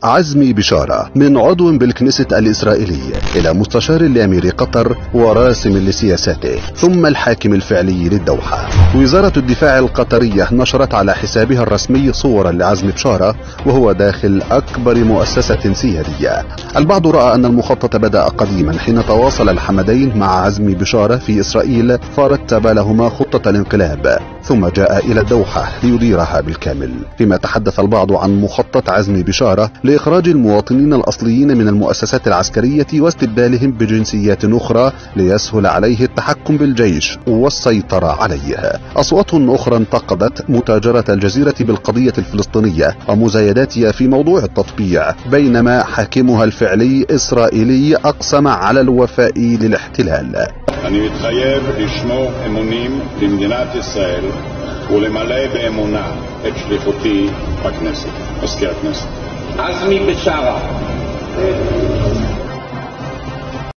عزمي بشارة من عضو بالكنيست الإسرائيلي إلى مستشار لأمير قطر وراسم لسياساته ثم الحاكم الفعلي للدوحة. وزارة الدفاع القطرية نشرت على حسابها الرسمي صورا لعزمي بشارة وهو داخل أكبر مؤسسة سيادية. البعض رأى أن المخطط بدأ قديما حين تواصل الحمدين مع عزمي بشارة في إسرائيل فرتب لهما خطة الانقلاب ثم جاء إلى الدوحة ليديرها بالكامل. فيما تحدث البعض عن مخطط عزمي بشارة لإخراج المواطنين الأصليين من المؤسسات العسكرية واستبدالهم بجنسيات أخرى ليسهل عليه التحكم بالجيش والسيطرة عليه. أصوات أخرى انتقدت متاجرة الجزيرة بالقضية الفلسطينية ومزايداتها في موضوع التطبيع، بينما حاكمها الفعلي إسرائيلي أقسم على الوفاء للاحتلال. אני מתחייב לשמור אמונים למדינת ישראל ולמלא באמונה את שליחותי בכנסת. מזכיר הכנסת. עזמי בשארה